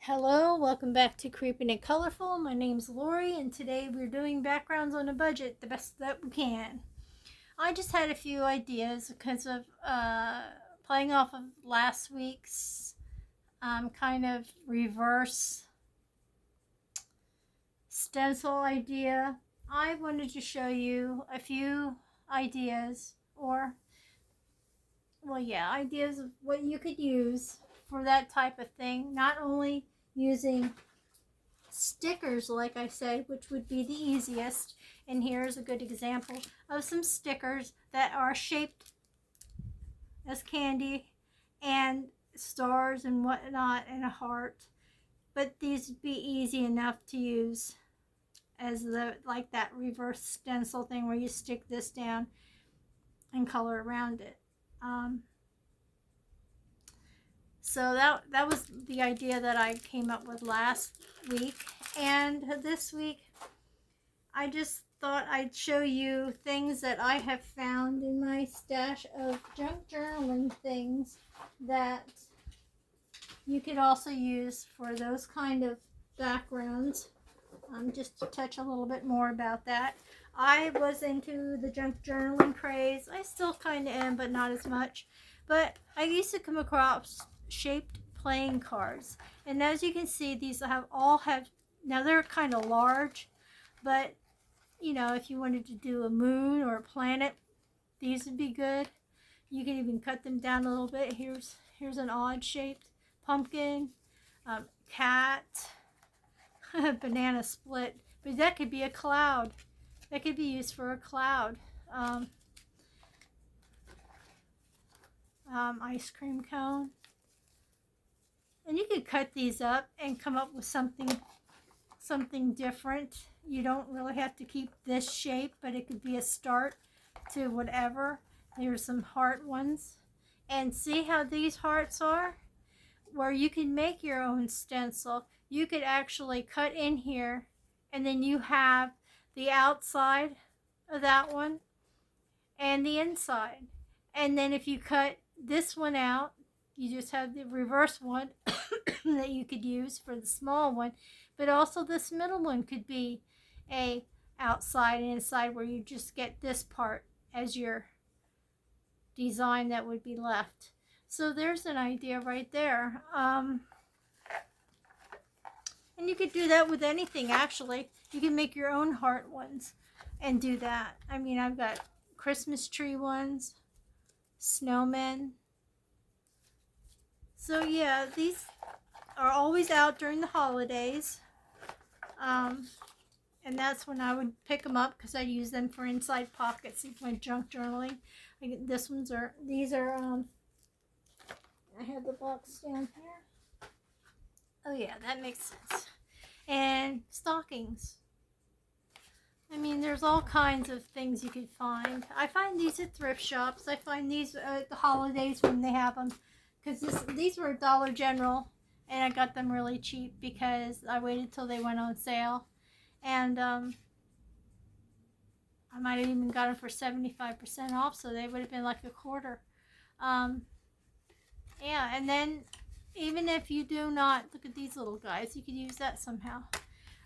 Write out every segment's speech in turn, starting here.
Hello, welcome back to Creeping and Colorful. My name's Lori, and today we're doing backgrounds on a budget the best that we can. I just had a few ideas because of playing off of last week's kind of reverse stencil idea. I wanted to show you a few ideas, ideas of what you could use for that type of thing. Not only using stickers, like I said, which would be the easiest. And here's a good example of some stickers that are shaped as candy and stars and whatnot and a heart. But these would be easy enough to use as that reverse stencil thing where you stick this down and color around it. So that was the idea that I came up with last week. And this week, I just thought I'd show you things that I have found in my stash of junk journaling things that you could also use for those kind of backgrounds. Just to touch a little bit more about that. I was into the junk journaling craze. I still kind of am, but not as much. But I used to come across shaped playing cards, and as you can see, these all have now they're kind of large, but you know, if you wanted to do a moon or a planet, these would be good. You can even cut them down a little bit. Here's an odd shaped pumpkin, cat, banana split, but that could be a cloud. That could be used for a cloud. Ice cream cone. And you could cut these up and come up with something different. You don't really have to keep this shape, but it could be a start to whatever. Here's some heart ones. And see how these hearts are? Where you can make your own stencil. You could actually cut in here, and then you have the outside of that one and the inside. And then if you cut this one out, you just have the reverse one that you could use for the small one, but also this middle one could be a outside and inside, where you just get this part as your design that would be left. So there's an idea right there. And you could do that with anything, actually. You can make your own heart ones and do that. I mean, I've got Christmas tree ones, snowmen. So yeah, these are always out during the holidays. And that's when I would pick them up, because I use them for inside pockets of my junk journaling. These are, I have the box down here. Oh yeah, that makes sense. And stockings. I mean, there's all kinds of things you could find. I find these at thrift shops. I find these at the holidays when they have them. Because these were Dollar General, and I got them really cheap because I waited till they went on sale. And I might have even got them for 75% off, so they would have been like a quarter. Yeah, and then even if you do not, look at these little guys, you could use that somehow.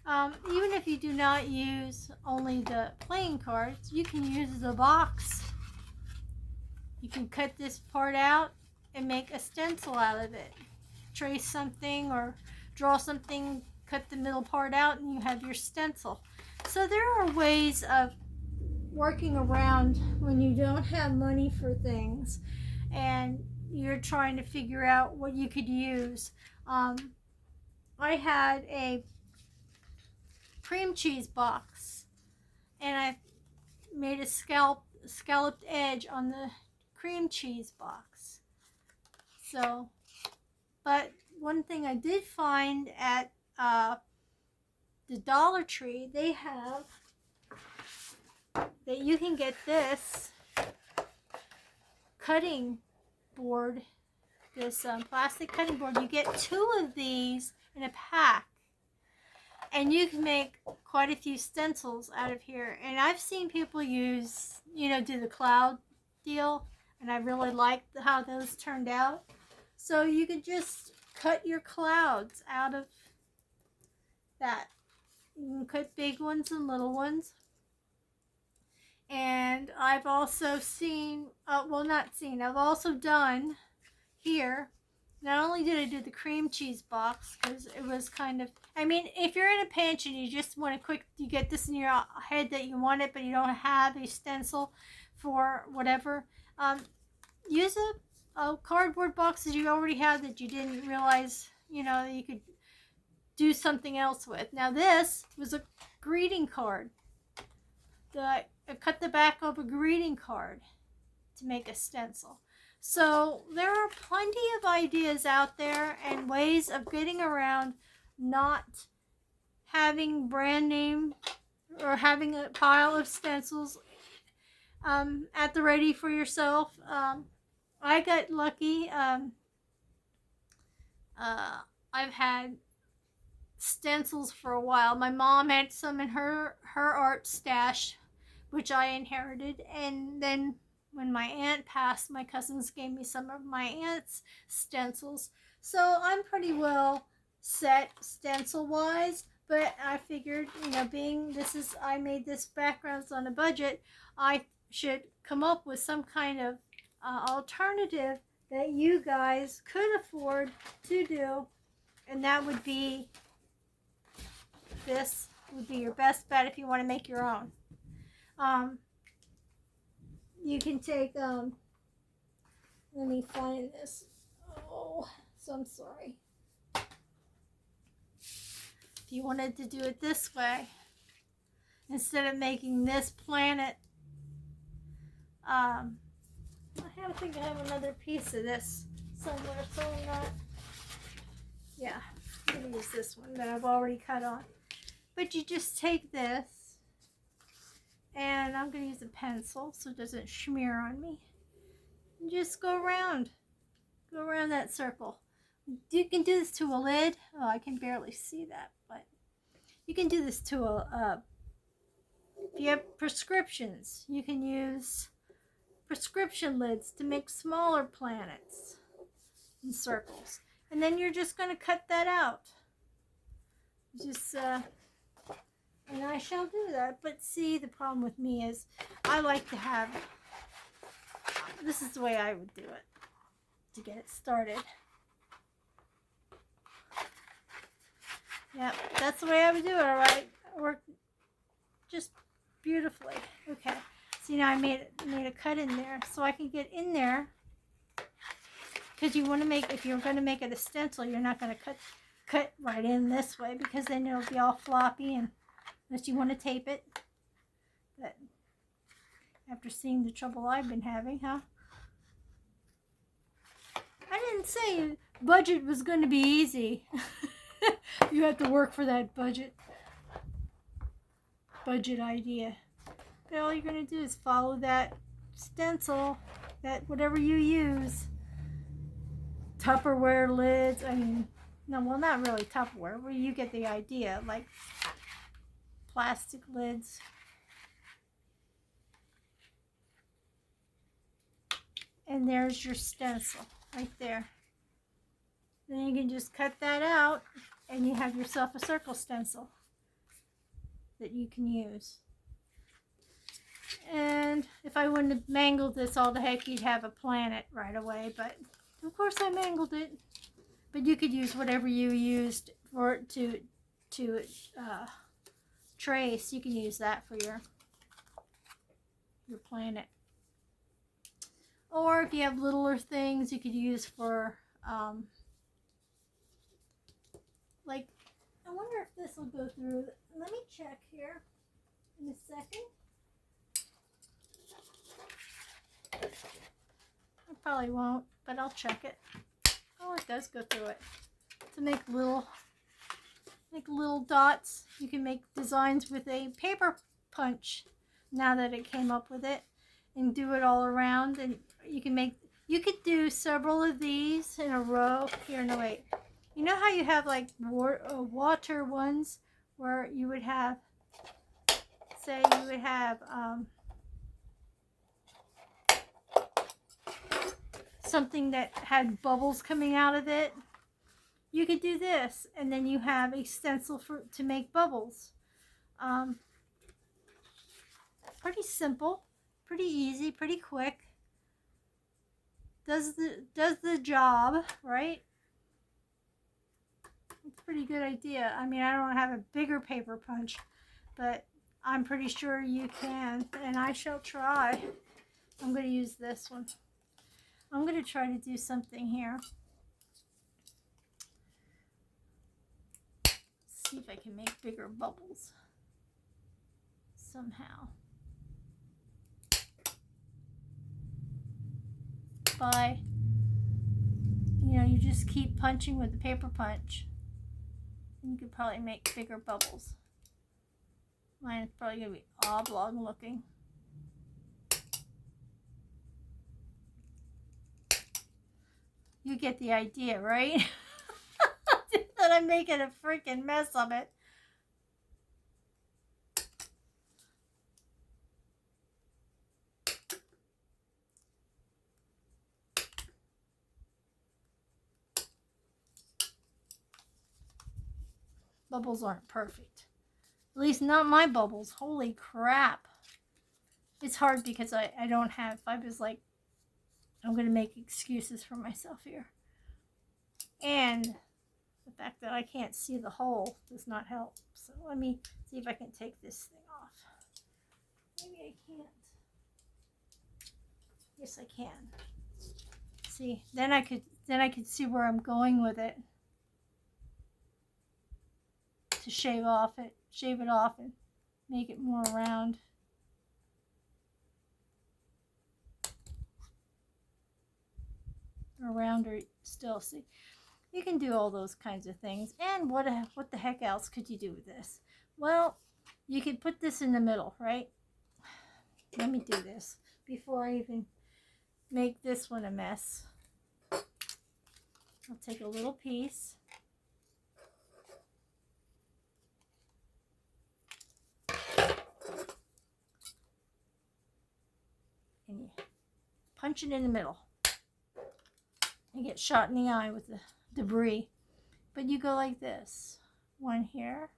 Even if you do not use only the playing cards, you can use the box. You can cut this part out and make a stencil out of it. Trace something or draw something, cut the middle part out, and you have your stencil. So there are ways of working around when you don't have money for things and you're trying to figure out what you could use. I had a cream cheese box, and I made a scalloped edge on the cream cheese box. So, but one thing I did find at the Dollar Tree, they have that you can get this cutting board, this plastic cutting board. You get 2 of these in a pack, and you can make quite a few stencils out of here. And I've seen people use, do the cloud deal, and I really liked how those turned out. So you could just cut your clouds out of that. You can cut big ones and little ones. And I've also seen, well, not seen, I've also done here. Not only did I do the cream cheese box, because it was kind of, I mean, if you're in a pinch and you just want to you get this in your head that you want it, but you don't have a stencil for whatever, use a cardboard box that you already had that you didn't realize, you know, you could do something else with. Now this was a greeting card. I cut the back of a greeting card to make a stencil. So there are plenty of ideas out there and ways of getting around not having brand name or having a pile of stencils at the ready for yourself. I got lucky. I've had stencils for a while. My mom had some in her art stash, which I inherited, and then when my aunt passed, my cousins gave me some of my aunt's stencils. So I'm pretty well set stencil wise, but I figured, you know, I made this backgrounds on a budget, I should come up with some kind of alternative that you guys could afford to do, and that would be, this would be your best bet if you want to make your own. You can take, let me find this. Oh, so I'm sorry. If you wanted to do it this way, instead of making this planet, I think I have another piece of this somewhere, so I'm not, yeah, I'm going to use this one that I've already cut on. But you just take this, and I'm going to use a pencil so it doesn't smear on me. And just go around that circle. You can do this to a lid. Oh, I can barely see that, but you can do this to if you have prescriptions, you can use prescription lids to make smaller planets and circles. And then you're just going to cut that out. And I shall do that. But see, the problem with me is I like to have, this is the way I would do it to get it started. Yeah, that's the way I would do it, all right? It worked just beautifully. Okay, see, now I made a cut in there so I can get in there, because you want to make, if you're going to make it a stencil, you're not going to cut right in this way, because then it'll be all floppy, and unless you want to tape it. But after seeing the trouble I've been having, huh? I didn't say budget was going to be easy. You have to work for that budget idea. But all you're going to do is follow that stencil, that whatever you use. Tupperware lids, I mean, no, well, not really Tupperware, where you get the idea, like plastic lids. And there's your stencil right there. Then you can just cut that out, and you have yourself a circle stencil that you can use. And if I wouldn't have mangled this all to heck, you'd have a planet right away, but of course I mangled it. But you could use whatever you used for it to trace. You can use that for your planet. Or if you have littler things, you could use for like, I wonder if this will go through. Let me check here in a second. I probably won't, but I'll check it. Oh, it does go through it. To make little dots. You can make designs with a paper punch now that it came up with it, and do it all around. And you could do several of these in a row. Here, no, wait. You know how you have like water ones where you would have, say you would have something that had bubbles coming out of it? you could do this, and then you have a stencil to make bubbles. Pretty simple, pretty easy, pretty quick. Does the job, right? It's a pretty good idea. I mean, I don't have a bigger paper punch, but I'm pretty sure you can, and I shall try. I'm going to use this one. I'm going to try to do something here. See if I can make bigger bubbles somehow. By, you just keep punching with the paper punch. And you could probably make bigger bubbles. Mine is probably going to be oblong looking. You get the idea, right? That I'm making a freaking mess of it. Bubbles aren't perfect. At least not my bubbles. Holy crap. It's hard because I don't have, I was like, I'm going to make excuses for myself here. And the fact that I can't see the hole does not help. So let me see if I can take this thing off. Maybe I can't. Yes, I can. See, then I could see where I'm going with it. To shave it off and make it more round. Or rounder still. See, you can do all those kinds of things. And what the heck else could you do with this? Well, you could put this in the middle, right? Let me do this before I even make this one a mess. I'll take a little piece. And you punch it in the middle. You get shot in the eye with the debris. But you go like this. One here.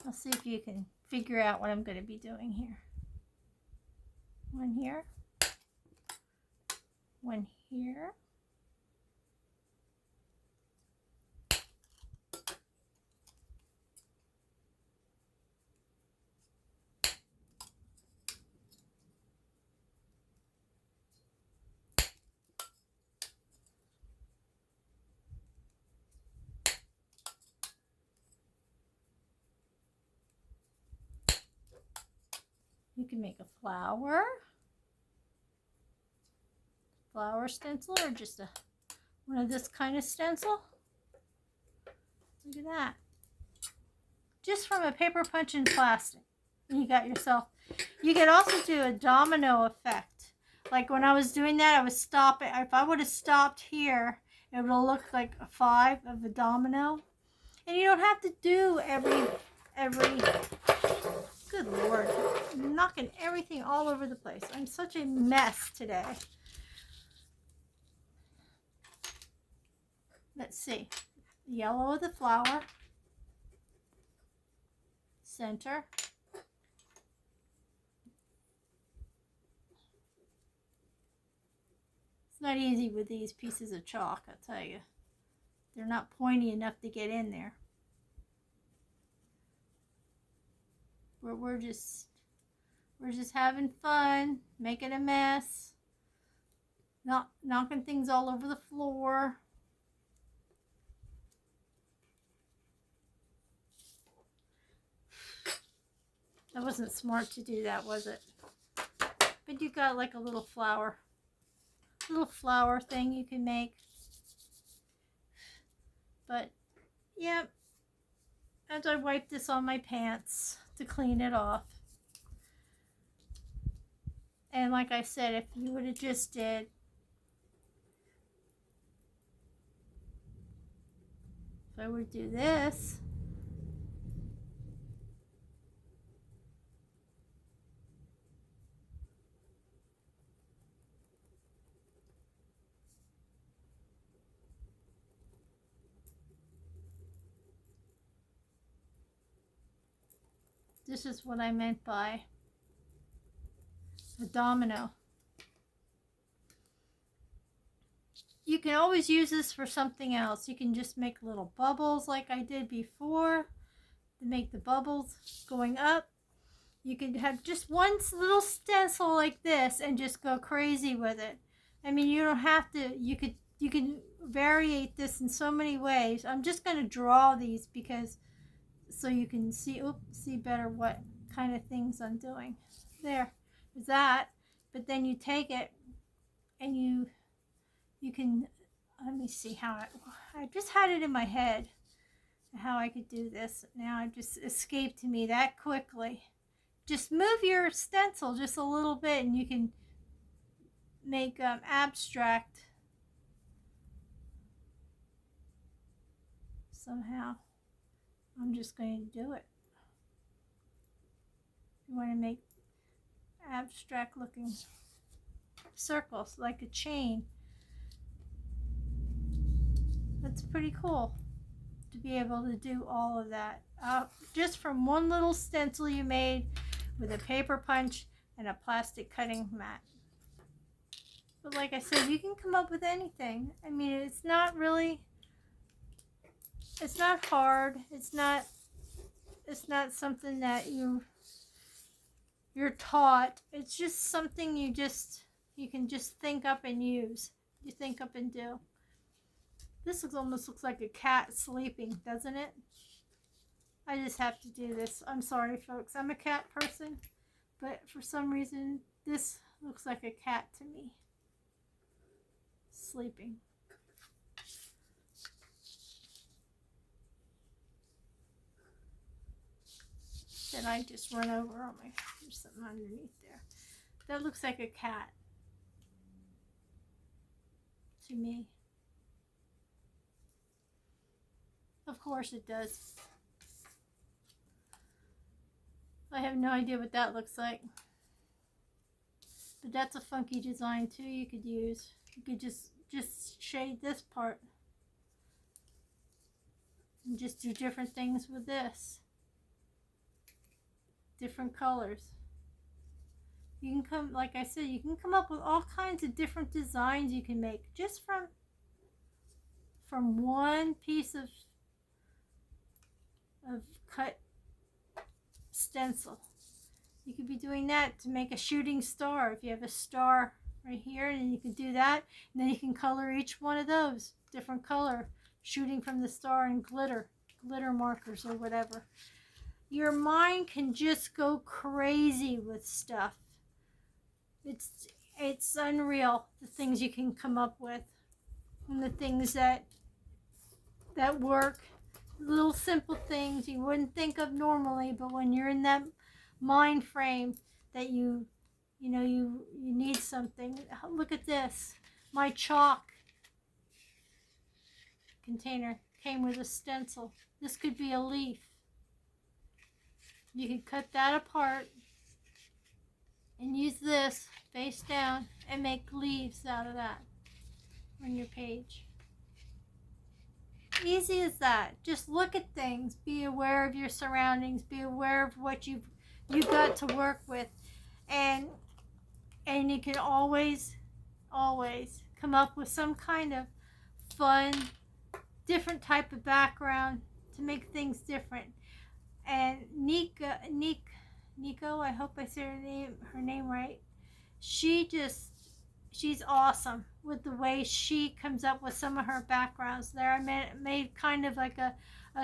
I'll see if you can figure out what I'm going to be doing here. One here. One here. You can make a flower stencil, or just one of this kind of stencil. Look at that. Just from a paper punch and plastic. You got yourself. You could also do a domino effect. Like when I was doing that, I was stopping. If I would have stopped here, it would have looked like a 5 of a domino. And you don't have to do every. Good Lord, I'm knocking everything all over the place. I'm such a mess today. Let's see. Yellow of the flower. Center. It's not easy with these pieces of chalk, I'll tell you. They're not pointy enough to get in there. We're just having fun, making a mess, knocking things all over the floor. That wasn't smart to do that, was it? But you got like a little flower thing you can make. But yeah, as I wipe this on my pants to clean it off. And like I said, if you would have just did if I would do this, This is what I meant by a domino. You can always use this for something else. You can just make little bubbles like I did before to make the bubbles going up. You could have just one little stencil like this and just go crazy with it. I mean, you don't have to, you can variate this in so many ways. I'm just going to draw these because so you can see better what kind of things I'm doing. There's that. But then you take it and you can, let me see how I just had it in my head how I could do this. Now it just escaped to me that quickly. Just move your stencil just a little bit and you can make abstract somehow. I'm just going to do it. You want to make abstract looking circles like a chain. That's pretty cool to be able to do all of that just from one little stencil you made with a paper punch and a plastic cutting mat. But like I said, you can come up with anything. I mean, it's not hard. It's not something that you're taught. It's just something you can just think up and use. You think up and do. This almost looks like a cat sleeping, doesn't it? I just have to do this. I'm sorry, folks. I'm a cat person, but for some reason, this looks like a cat to me. Sleeping. Did I just run over on my, there's something underneath there. That looks like a cat to me. Of course it does. I have no idea what that looks like. But that's a funky design too you could use. You could just shade this part. And just do different things with this. Different colors. You can come, like I said, you can come up with all kinds of different designs you can make just from one piece of cut stencil. You could be doing that to make a shooting star. If you have a star right here, and you can do that, and then you can color each one of those different color, shooting from the star in glitter markers or whatever. Your mind can just go crazy with stuff. It's unreal, the things you can come up with and the things that work. Little simple things you wouldn't think of normally, but when you're in that mind frame that you need something. Look at this. My chalk container came with a stencil. This could be a leaf. You could cut that apart and use this face down and make leaves out of that on your page. Easy as that. Just look at things. Be aware of your surroundings. Be aware of what you've got to work with, and you can always come up with some kind of fun, different type of background to make things different. And Nico, I hope I said her name right. She's awesome with the way she comes up with some of her backgrounds there. I made kind of like a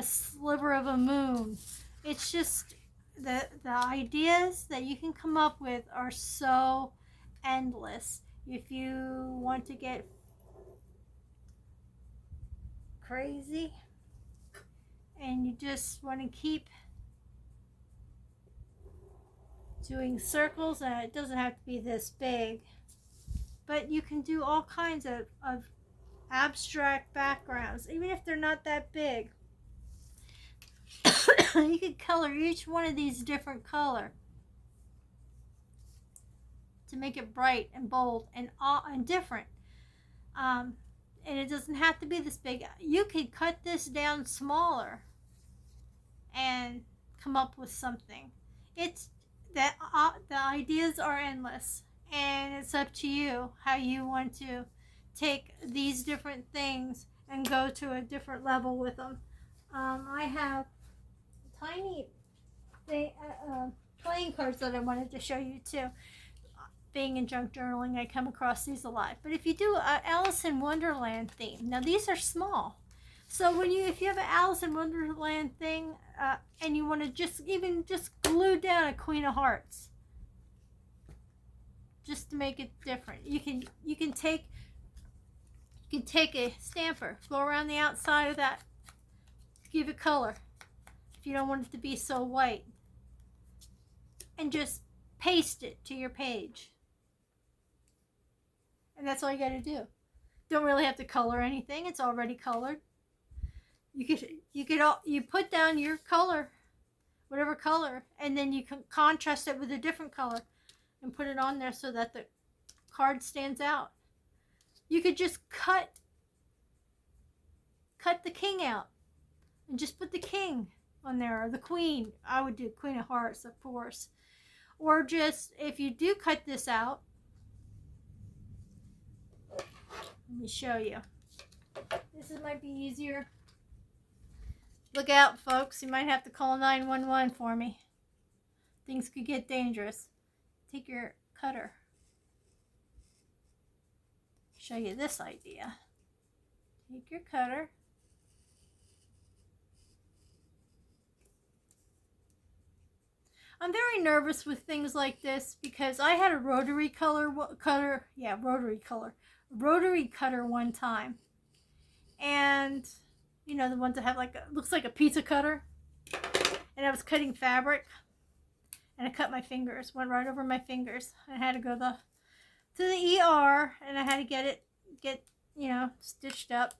sliver of a moon. It's just the ideas that you can come up with are so endless. If you want to get crazy and you just want to keep doing circles, and it doesn't have to be this big, but you can do all kinds of abstract backgrounds, even if they're not that big. You could color each one of these different color to make it bright and bold and different. And it doesn't have to be this big. You could cut this down smaller and come up with something. It's that the ideas are endless, and it's up to you how you want to take these different things and go to a different level with them. I have tiny thing, playing cards that I wanted to show you too. Being in junk journaling, I come across these a lot. But if you do a Alice in Wonderland theme, now these are small. So if you have an Alice in Wonderland thing, and you want to just glue down a Queen of Hearts, just to make it different, you can take a stamper, go around the outside of that, give it color if you don't want it to be so white, and just paste it to your page. And that's all you got to do. Don't really have to color anything; it's already colored. You put down your color, whatever color, and then you can contrast it with a different color and put it on there so that the card stands out. You could just cut the king out and just put the king on there, or the queen. I would do Queen of Hearts, of course. Or just, if you do cut this out, let me show you. Might be easier. Look out, folks. You might have to call 911 for me. Things could get dangerous. Take your cutter. Show you this idea. Take your cutter. I'm very nervous with things like this because I had a rotary cutter one time. And you know, the ones that have looks like a pizza cutter. And I was cutting fabric, and I cut my fingers, went right over my fingers. I had to go to the ER, and I had to get stitched up.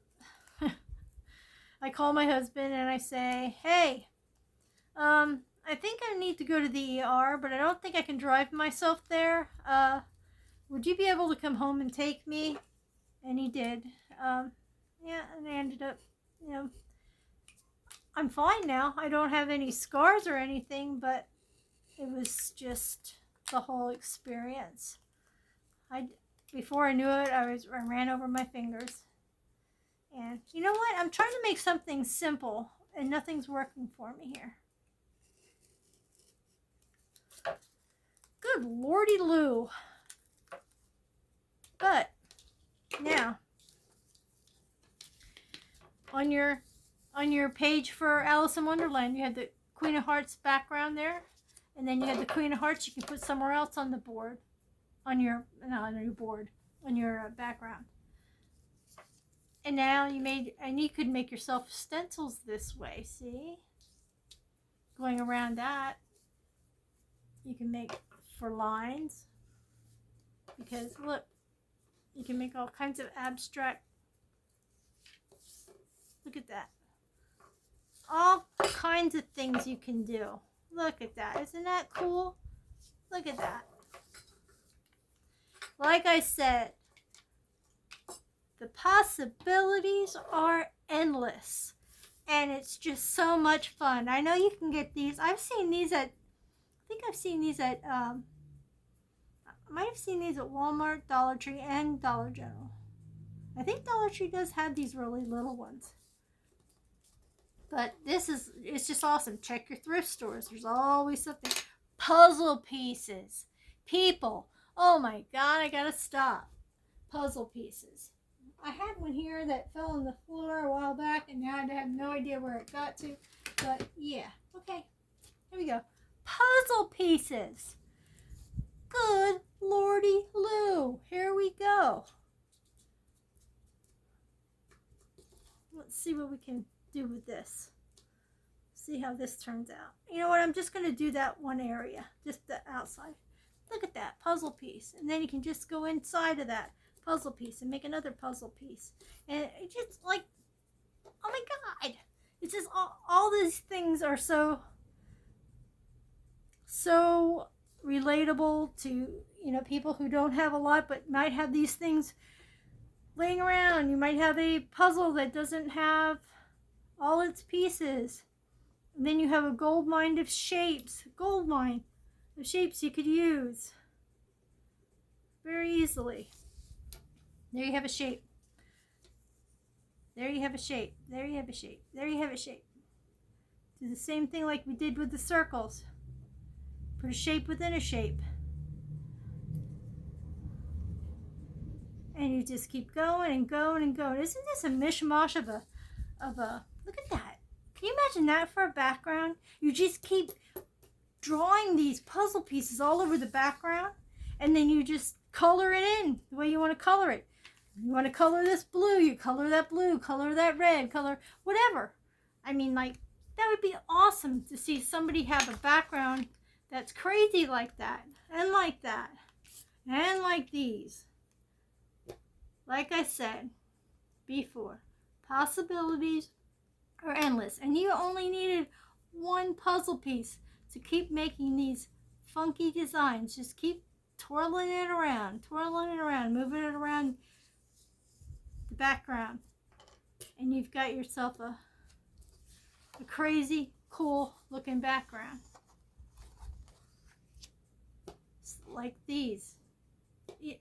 I call my husband and I say, hey, I think I need to go to the ER, but I don't think I can drive myself there. Would you be able to come home and take me? And he did. Yeah, and I ended up, I'm fine now. I don't have any scars or anything, but it was just the whole experience. Before I knew it, I ran over my fingers. And you know what? I'm trying to make something simple, and nothing's working for me here. Good lordy Lou. But now, on your page for Alice in Wonderland, you had the Queen of Hearts background there, and then you had the Queen of Hearts you can put somewhere else on the board, on your background. And now you could make yourself stencils this way, see? Going around that, you can make for lines, because look, you can make all kinds of abstract. Look at that. All kinds of things you can do. Look at that. Isn't that cool? Look at that. Like I said, the possibilities are endless. And it's just so much fun. I know you can get these. I might have seen these at Walmart, Dollar Tree, and Dollar General. I think Dollar Tree does have these really little ones. But it's just awesome. Check your thrift stores. There's always something. Puzzle pieces. People. Oh my God, I gotta stop. Puzzle pieces. I had one here that fell on the floor a while back, and now I have no idea where it got to. But yeah, okay. Here we go. Puzzle pieces. Good lordy Lou. Here we go. Let's see what we can do with this. See how this turns out. You know what? I'm just going to do that one area, just the outside. Look at that puzzle piece. And then you can just go inside of that puzzle piece and make another puzzle piece. And it's just like, oh my God. It's just all these things are so relatable to, people who don't have a lot but might have these things laying around. You might have a puzzle that doesn't have all its pieces. And then you have a gold mine of shapes, gold mine of shapes you could use very easily. There you have a shape. There you have a shape. There you have a shape. There you have a shape. Do the same thing like we did with the circles. Put a shape within a shape. And you just keep going and going and going. Isn't this a mishmash of a, look at that. Can you imagine that for a background? You just keep drawing these puzzle pieces all over the background, and then you just color it in the way you want to color it. You want to color this blue, you color that red, color whatever. I mean, like, that would be awesome to see somebody have a background that's crazy like that, and like that, and like these. Like I said before, possibilities are endless, and you only needed one puzzle piece to keep making these funky designs. Just keep twirling it around, moving it around the background, and you've got yourself a crazy, cool looking background. It's like these.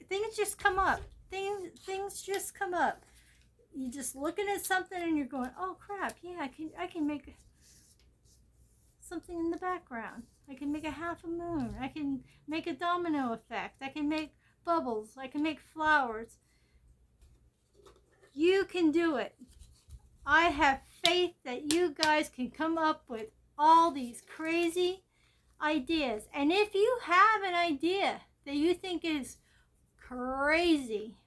Things just come up. Things just come up. You're just looking at something and you're going, oh crap, yeah, I can make something in the background. I can make a half a moon. I can make a domino effect. I can make bubbles. I can make flowers. You can do it. I have faith that you guys can come up with all these crazy ideas. And if you have an idea that you think is crazy,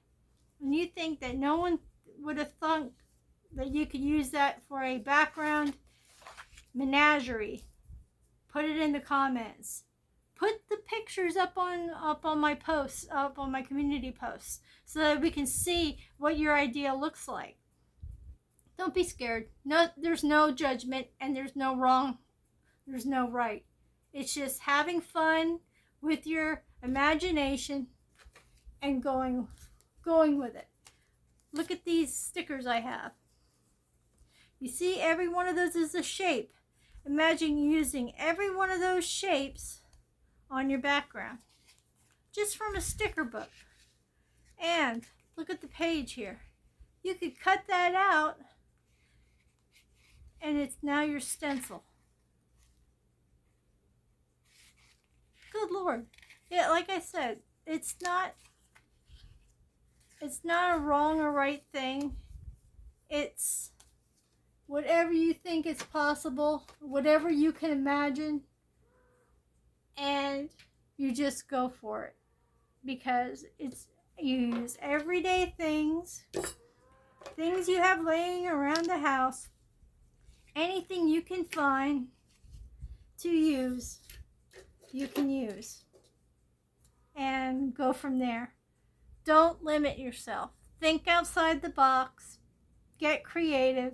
and you think that no one would have thought that you could use that for a background menagerie, put it in the comments. Put the pictures up on my posts, up on my community posts, so that we can see what your idea looks like. Don't be scared. No, there's no judgment, and there's no wrong. There's no right. It's just having fun with your imagination and going with it. Look at these stickers I have. You see, every one of those is a shape. Imagine using every one of those shapes on your background, just from a sticker book. And look at the page here. You could cut that out, and it's now your stencil. Good Lord. Yeah, like I said, it's not a wrong or right thing. It's whatever you think is possible, whatever you can imagine, and you just go for it. Because you use everyday things you have laying around the house, anything you can find to use, you can use, and go from there. Don't limit yourself. Think outside the box. Get creative.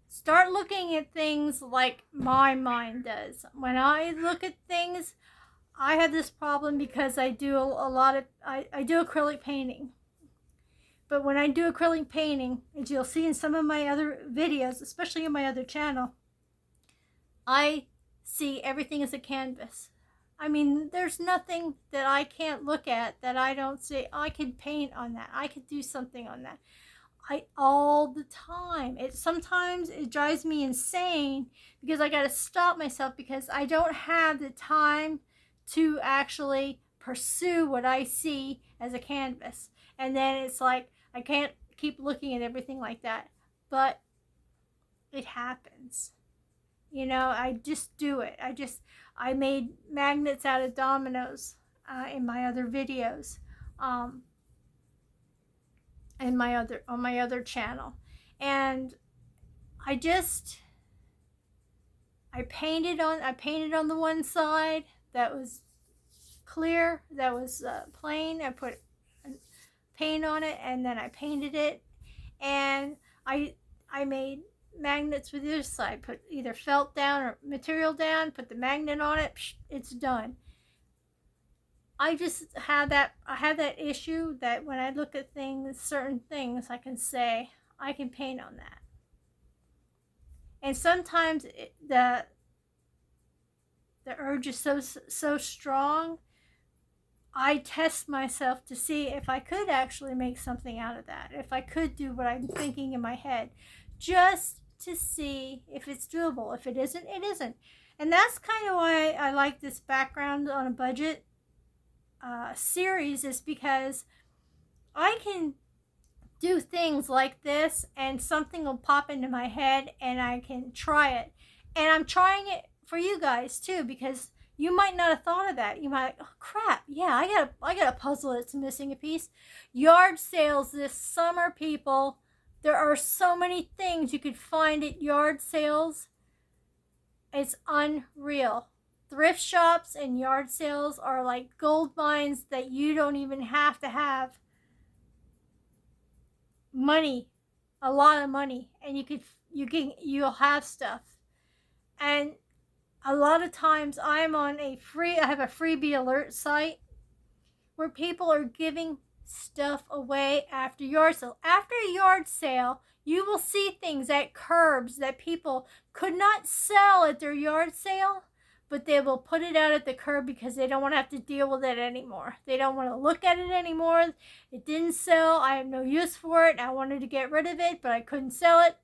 Start looking at things like my mind does. When I look at things, I have this problem because I do a lot of, I do acrylic painting. But when I do acrylic painting, as you'll see in some of my other videos, especially in my other channel, I see everything as a canvas. I mean, there's nothing that I can't look at that I don't see. I can paint on that. I could do something on that. All the time. Sometimes it drives me insane because I got to stop myself because I don't have the time to actually pursue what I see as a canvas. And then it's like, I can't keep looking at everything like that. But it happens. You know, I just do it. I made magnets out of dominoes in my other videos, on my other channel, and I painted on the one side that was clear, that was plain. I put paint on it, and then I painted it, and I made magnets with the other side. Put either felt down or material down, put the magnet on it, it's done. I just have that issue that when I look at things, certain things, I can say, I can paint on that. And sometimes the urge is so strong. I test myself to see if I could actually make something out of that, if I could do what I'm thinking in my head, just to see if it's doable. If it isn't, it isn't. And that's kind of why I like this background on a budget series, is because I can do things like this and something will pop into my head and I can try it. And I'm trying it for you guys too, because you might not have thought of that. You might, oh crap, yeah, I got a puzzle that's missing a piece. Yard sales this summer, people. There are so many things you could find at yard sales. It's unreal. Thrift shops and yard sales are like gold mines that you don't even have to have money, a lot of money, and you'll have stuff. And a lot of times I have a freebie alert site where people are giving stuff away after yard sale. After a yard sale, you will see things at curbs that people could not sell at their yard sale, but they will put it out at the curb because they don't want to have to deal with it anymore. They don't want to look at it anymore. It didn't sell. I have no use for it. I wanted to get rid of it, but I couldn't sell it.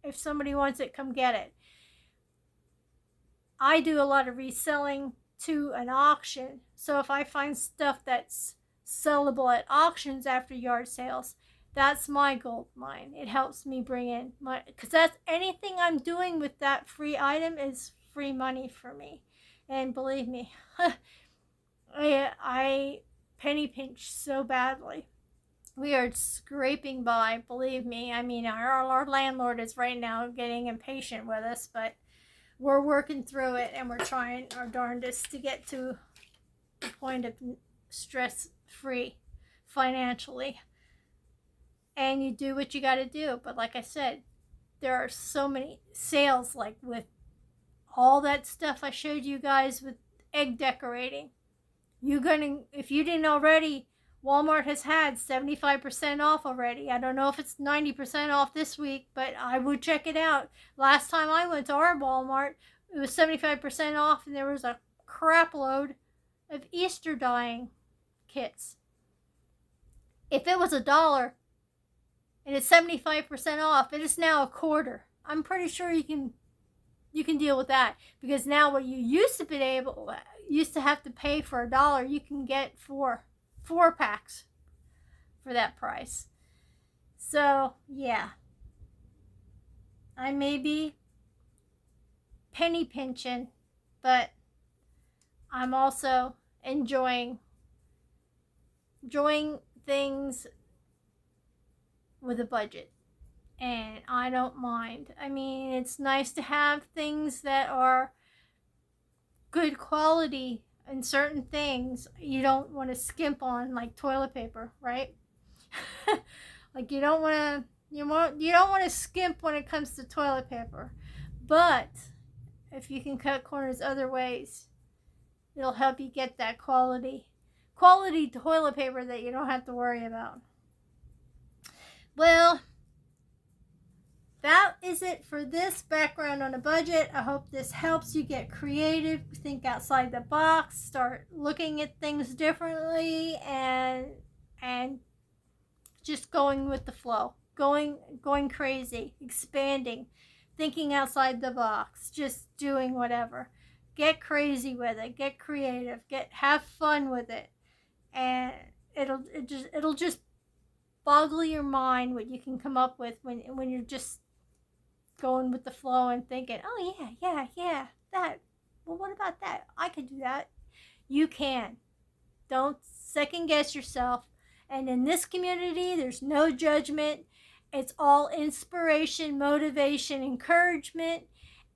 If somebody wants it, come get it. I do a lot of reselling to an auction. So if I find stuff that's sellable at auctions after yard sales, that's my gold mine. It helps me bring in money, because that's anything I'm doing with that free item is free money for me. And believe me, I penny pinch so badly. We are scraping by, believe me. I mean, our landlord is right now getting impatient with us, but we're working through it and we're trying our darndest to get to the point of stress-free financially. And you do what you got to do. But like I said, there are so many sales, like with all that stuff I showed you guys with egg decorating. If you didn't already, Walmart has had 75% off already. I don't know if it's 90% off this week, but I would check it out. Last time I went to our Walmart, it was 75% off, and there was a crap load of Easter dyeing kits. If it was $1 and it's 75% off, it is now $0.25. I'm pretty sure you can deal with that, because now what you used to have to pay for $1, you can get four packs for that price. So yeah, I may be penny pinching, but I'm also enjoying things with a budget, and I don't mind. I mean, it's nice to have things that are good quality, and certain things you don't want to skimp on, like toilet paper, right? Like you don't want to skimp when it comes to toilet paper. But if you can cut corners other ways, it'll help you get that quality toilet paper that you don't have to worry about. Well, that is it for this background on a budget. I hope this helps you get creative, think outside the box, start looking at things differently, and just going with the flow, going crazy, expanding, thinking outside the box, just doing whatever. Get crazy with it, get creative, have fun with it, and it'll just boggle your mind what you can come up with when you're just going with the flow and thinking, oh yeah, that, well, what about that? I could do that. You can. Don't second guess yourself. And in this community, there's no judgment. It's all inspiration, motivation, encouragement,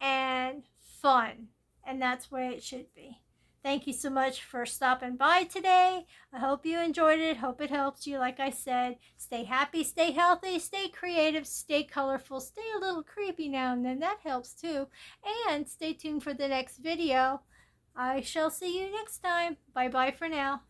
and fun. And that's where it should be. Thank you so much for stopping by today. I hope you enjoyed it. Hope it helps you. Like I said, stay happy, stay healthy, stay creative, stay colorful, stay a little creepy now and then. That helps too. And stay tuned for the next video. I shall see you next time. Bye-bye for now.